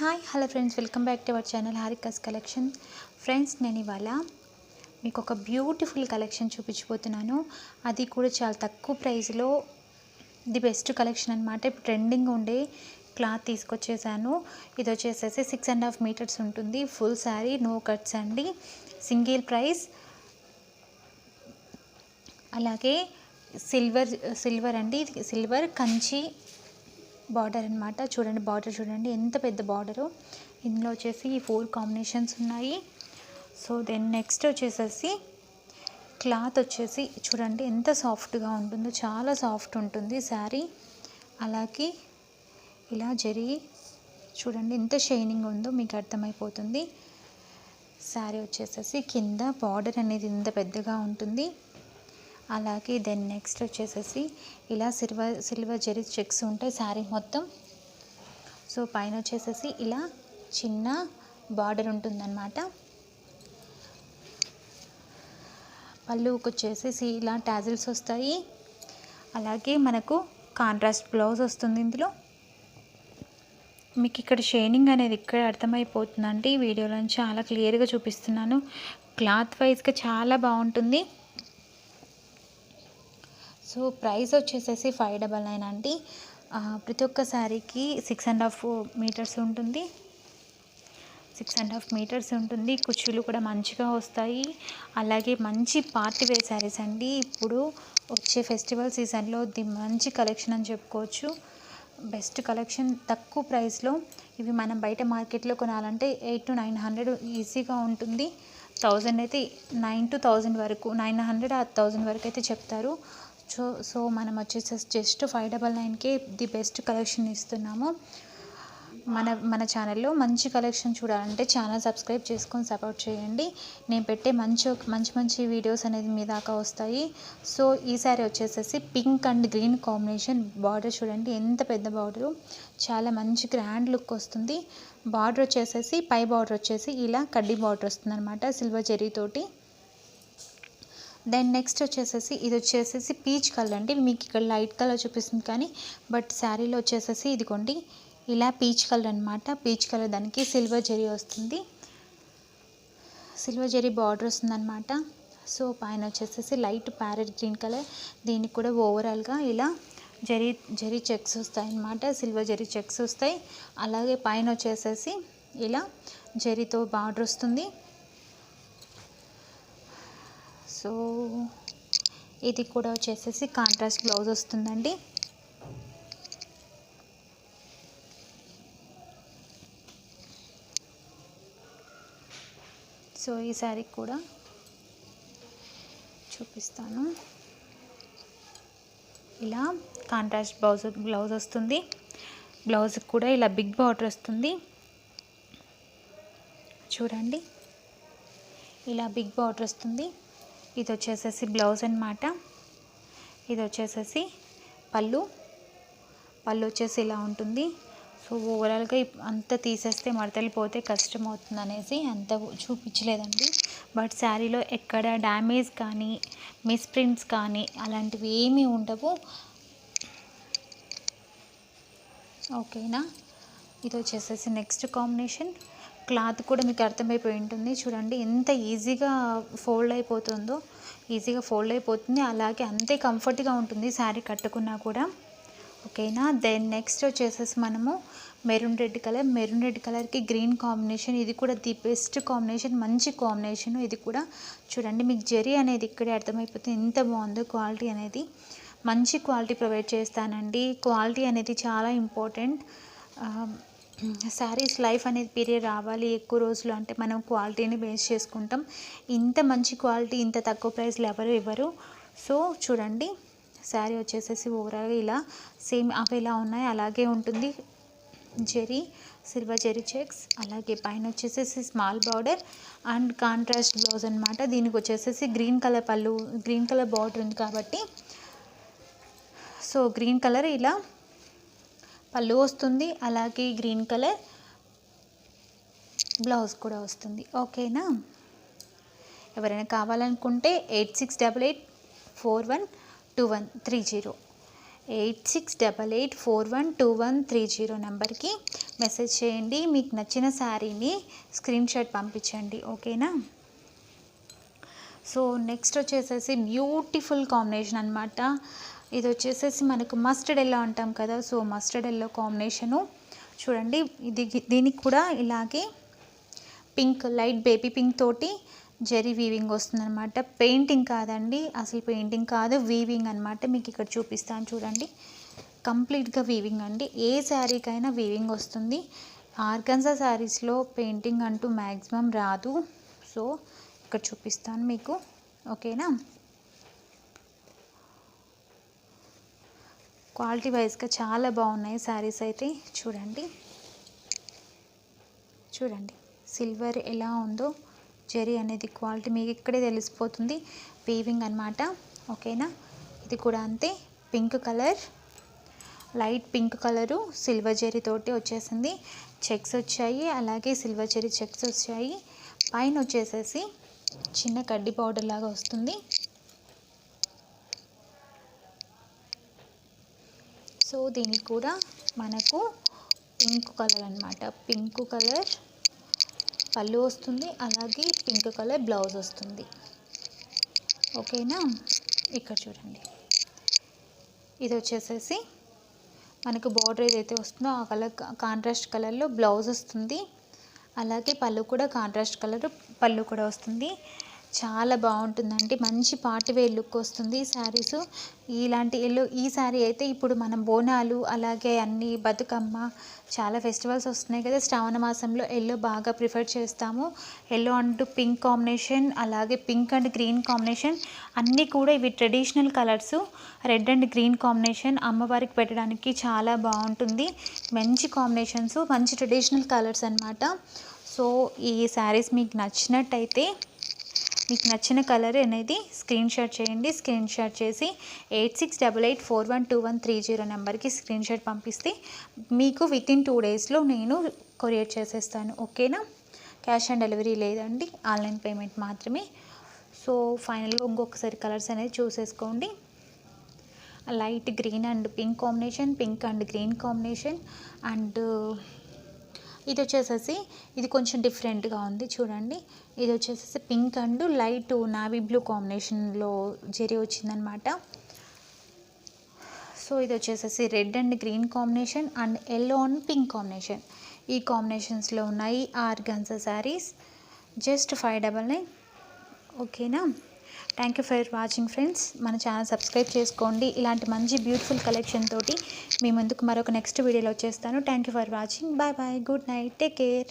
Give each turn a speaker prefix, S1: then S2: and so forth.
S1: Hi hello friends, welcome back to our channel Harika's collection. Friends, నేను ఇవాళ మీకు ఒక బ్యూటిఫుల్ కలెక్షన్ చూపించబోతున్నాను. అది కూడా చాలా తక్కువ ప్రైస్లో ది బెస్ట్ కలెక్షన్ అనమాట. ఇప్పుడు ట్రెండింగ్ ఉండే క్లాత్ తీసుకొచ్చేసాను. ఇది వచ్చేసేసి 6.5 మీటర్స్ ఉంటుంది. ఫుల్ శారీ, నో కట్స్ అండి, సింగిల్ ప్రైస్. అలాగే సిల్వర్ అండి, సిల్వర్ కంచి బార్డర్ అనమాట. చూడండి, బార్డర్ చూడండి ఎంత పెద్ద బార్డరు. ఇందులో వచ్చేసి 4 కాంబినేషన్స్ ఉన్నాయి. సో దెన్ నెక్స్ట్ వచ్చేసేసి క్లాత్ వచ్చేసి చూడండి ఎంత సాఫ్ట్గా ఉంటుందో, చాలా సాఫ్ట్ ఉంటుంది శారీ. అలాగే ఇలా జరిగి చూడండి ఎంత షైనింగ్ ఉందో మీకు అర్థమైపోతుంది. శారీ వచ్చేసేసి కింద బార్డర్ అనేది ఇంత పెద్దగా ఉంటుంది. అలాగే దెన్ నెక్స్ట్ వచ్చేసేసి ఇలా సిల్వర్ జెరీ చెక్స్ ఉంటాయి శారీ మొత్తం. సో పైన వచ్చేసేసి ఇలా చిన్న బార్డర్ ఉంటుందన్నమాట. పళ్ళుకి వచ్చేసేసి ఇలా టాజిల్స్ వస్తాయి. అలాగే మనకు కాంట్రాస్ట్ బ్లౌజ్ వస్తుంది. ఇందులో మీకు ఇక్కడ షైనింగ్ అనేది ఇక్కడ అర్థమైపోతుందండి. వీడియోలో చాలా క్లియర్గా చూపిస్తున్నాను. క్లాత్ వైజ్గా చాలా బాగుంటుంది. సో ప్రైస్ వచ్చేసేసి 599 అండి. ప్రతి ఒక్క శారీకి 6.5 మీటర్స్ ఉంటుంది. 6.5 మీటర్స్ ఉంటుంది. కుచ్చులు కూడా మంచిగా వస్తాయి. అలాగే మంచి పార్టీ వేర్ శారీస్ అండి. ఇప్పుడు వచ్చే ఫెస్టివల్ సీజన్లో ది మంచి కలెక్షన్ అని చెప్పుకోవచ్చు. బెస్ట్ కలెక్షన్ తక్కువ ప్రైస్లో. ఇవి మనం బయట మార్కెట్లో కొనాలంటే 800 to 900 ఈజీగా ఉంటుంది. 1000 అయితే 9 to 1000 వరకు, 900 ఆ 1000 వరకు అయితే చెప్తారు. సో మనం వచ్చేసి జస్ట్ 599కే ది బెస్ట్ కలెక్షన్ ఇస్తున్నాము. మన ఛానల్లో మంచి కలెక్షన్ చూడాలంటే ఛానల్ సబ్స్క్రైబ్ చేసుకొని సపోర్ట్ చేయండి. నేను పెట్టే మంచి వీడియోస్ అనేది మీ దాకా వస్తాయి. సో ఈ సారీ వచ్చేసేసి pink and green combination. Border చూడండి ఎంత పెద్ద బార్డరు, చాలా మంచి గ్రాండ్ లుక్ వస్తుంది. బార్డర్ వచ్చేసేసి పై బార్డర్ వచ్చేసి ఇలా కడ్డీ బార్డర్ వస్తుంది అనమాట, సిల్వర్ జెరీతోటి. దెన్ నెక్స్ట్ వచ్చేసేసి ఇది వచ్చేసేసి పీచ్ కలర్ అండి. మీకు ఇక్కడ లైట్ కలర్ చూపిస్తుంది కానీ బట్ శారీలో వచ్చేసేసి ఇదిగోండి ఇలా పీచ్ కలర్ అనమాట. పీచ్ కలర్ దానికి సిల్వర్ జెరీ వస్తుంది, సిల్వర్ జెరీ బార్డర్ వస్తుంది అనమాట. సో పైన వచ్చేసేసి లైట్ ప్యారెట్ గ్రీన్ కలర్. దీనికి కూడా ఓవరాల్గా ఇలా జెరీ చెక్స్ వస్తాయి అన్నమాట, సిల్వర్ జెరీ చెక్స్ వస్తాయి. అలాగే పైన వచ్చేసేసి ఇలా జెరీతో బార్డర్ వస్తుంది. సో ఇది కూడా వచ్చేసేసి కాంట్రాస్ట్ బ్లౌజ్ వస్తుందండి. సో ఈ శారీ కూడా చూపిస్తాను. ఇలా కాంట్రాస్ట్ బ్లౌజ్ వస్తుంది. బ్లౌజ్కి కూడా ఇలా బిగ్ బార్డర్ వస్తుంది. చూడండి ఇలా బిగ్ బార్డర్ వస్తుంది. ఇది వచ్చేసేసి బ్లౌజ్ అన్నమాట. ఇది వచ్చేసేసి పళ్ళు వచ్చేసి ఇలా ఉంటుంది. సో ఓవరాల్గా అంతా తీసేస్తే మడతలు పోతే కష్టం అవుతుంది అనేసి అంత చూపించలేదండి. బట్ శారీలో ఎక్కడ డ్యామేజ్ కానీ మిస్ప్రింట్స్ కానీ అలాంటివి ఏమీ ఉండవు. ఓకేనా. ఇది వచ్చేసేసి నెక్స్ట్ కాంబినేషన్. క్లాత్ కూడా మీకు అర్థమైపోయి ఉంటుంది. చూడండి ఎంత ఈజీగా ఫోల్డ్ అయిపోతుంది. అలాగే అంతే కంఫర్ట్గా ఉంటుంది శారీ కట్టుకున్నా కూడా. ఓకేనా. దెన్ నెక్స్ట్ వచ్చేసేసి మనము మెరూన్ రెడ్ కలర్కి గ్రీన్ కాంబినేషన్. ఇది కూడా ది బెస్ట్ కాంబినేషన్, మంచి కాంబినేషన్. ఇది కూడా చూడండి మీకు జెరీ అనేది ఇక్కడే అర్థమైపోతుంది ఎంత బాగుందో. క్వాలిటీ అనేది మంచి క్వాలిటీ ప్రొవైడ్ చేస్తానండి. క్వాలిటీ అనేది చాలా ఇంపార్టెంట్. శారీస్ లైఫ్ అనేది పీరియడ్ రావాలి ఎక్కువ రోజులు అంటే మనం క్వాలిటీని బేస్ చేసుకుంటాం. ఇంత మంచి క్వాలిటీ ఇంత తక్కువ ప్రైస్లో ఎవరు ఇవ్వరు. సో చూడండి శారీ వచ్చేసేసి ఓవరాల్గా ఇలా సేమ్ అవి ఎలా ఉన్నాయి అలాగే ఉంటుంది. Silver zari checks. అలాగే పైన వచ్చేసేసి small border and contrast blouse అనమాట. దీనికి వచ్చేసేసి గ్రీన్ కలర్ పళ్ళు, గ్రీన్ కలర్ బార్డర్ ఉంది కాబట్టి సో గ్రీన్ కలర్ ఇలా పళ్ళు వస్తుంది. అలాగే గ్రీన్ కలర్ బ్లౌజ్ కూడా వస్తుంది. ఓకేనా. ఎవరైనా కావాలనుకుంటే 8688412130 8688412130 నెంబర్కి మెసేజ్ చేయండి. మీకు నచ్చిన శారీని స్క్రీన్ షాట్ పంపించండి. ఓకేనా. సో నెక్స్ట్ వచ్చేసేసి బ్యూటిఫుల్ కాంబినేషన్ అనమాట. ఇది వచ్చేసేసి మనకు మస్టర్డ్ ఎల్లో అంటాం కదా, సో మస్టర్డ్ ఎల్లో కాంబినేషను చూడండి. దీనికి కూడా ఇలాగే పింక్, లైట్ బేబీ పింక్ తోటి జరీ వీవింగ్ వస్తుందన్నమాట. పెయింటింగ్ కాదండి, అసలు పెయింటింగ్ కాదు, వీవింగ్ అనమాట. మీకు ఇక్కడ చూపిస్తాను చూడండి. కంప్లీట్గా వీవింగ్ అండి. ఏ శారీకైనా వీవింగ్ వస్తుంది. ఆర్గన్జా శారీస్లో పెయింటింగ్ అంటూ మ్యాక్సిమం రాదు. సో ఇక్కడ చూపిస్తాను మీకు. ఓకేనా. క్వాలిటీ వైజ్గా చాలా బాగున్నాయి శారీస్ అయితే. చూడండి సిల్వర్ ఎలా ఉందో, జరీ అనేది క్వాలిటీ మీకు ఇక్కడే తెలిసిపోతుంది. వీవింగ్ అనమాట. ఓకేనా. ఇది కూడా అంతే. Pink colour, light pink colour silver zari తోటి వచ్చేసింది. చెక్స్ వచ్చాయి, అలాగే సిల్వర్ జరీ చెక్స్ వచ్చాయి. పైన వచ్చేసేసి చిన్న కడ్డీ పౌడర్ లాగా వస్తుంది. సో దీనికి కూడా మనకు పింక్ కలర్ అనమాట. పింక్ కలర్ పళ్ళు వస్తుంది, అలాగే పింక్ కలర్ బ్లౌజ్ వస్తుంది. ఓకేనా. ఇక్కడ చూడండి, ఇది వచ్చేసేసి మనకు బార్డర్ ఏదైతే వస్తుందో ఆ కలర్ కాంట్రాస్ట్ కలర్లో బ్లౌజ్ వస్తుంది. అలాగే పళ్ళు కూడా కాంట్రాస్ట్ కలర్ పళ్ళు కూడా వస్తుంది. చాలా బాగుంటుందండి. మంచి పార్టీ వేర్ లుక్ వస్తుంది శారీస్. ఇలాంటి ఎల్లో ఈ శారీ అయితే ఇప్పుడు మనం బోనాలు, అలాగే అన్ని బతుకమ్మ, చాలా ఫెస్టివల్స్ వస్తున్నాయి కదా, శ్రావణ మాసంలో ఎల్లో బాగా ప్రిఫర్ చేస్తాము. ఎల్లో అండ్ పింక్ కాంబినేషన్, అలాగే పింక్ అండ్ గ్రీన్ కాంబినేషన్ అన్నీ కూడా ఇవి traditional colours. Red and green combination అమ్మవారికి పెట్టడానికి చాలా బాగుంటుంది. మంచి కాంబినేషన్స్, మంచి ట్రెడిషనల్ కలర్స్ అన్నమాట. సో ఈ శారీస్ మీకు నచ్చినట్టయితే, మీకు నచ్చిన కలర్ అనేది స్క్రీన్ షాట్ చేయండి. స్క్రీన్ షాట్ చేసి 8688412130 నెంబర్కి స్క్రీన్ షాట్ పంపిస్తే మీకు వితిన్ 2 డేస్లో నేను కొరియర్ చేసేస్తాను. ఓకేనా. క్యాష్ ఆన్ డెలివరీ లేదండి, ఆన్లైన్ పేమెంట్ మాత్రమే. సో ఫైనల్గా ఇంకొకసారి కలర్స్ అనేది చూసేసుకోండి. Light green and pink combination, pink and green combination, and ఇది వచ్చేసేసి ఇది కొంచెం డిఫరెంట్గా ఉంది చూడండి. ఇది వచ్చేసేసి pink and light navy blue కాంబినేషన్లో జరీ వచ్చిందనమాట. సో ఇది వచ్చేసేసి red and green combination and yellow and pink combination, ఈ కాంబినేషన్స్లో ఉన్నాయి ఆర్గాన్జా శారీస్. జస్ట్ 599. ఓకేనా. Thank you for watching friends. మన ఛానల్ సబ్స్క్రైబ్ చేసుకోండి. ఇలాంటి మంచి బ్యూటిఫుల్ కలెక్షన్ తోటి మీ ముందుకు మరొక నెక్స్ట్ వీడియోలో వచ్చేస్తాను. Thank you for watching. Bye bye. Good night. Take care.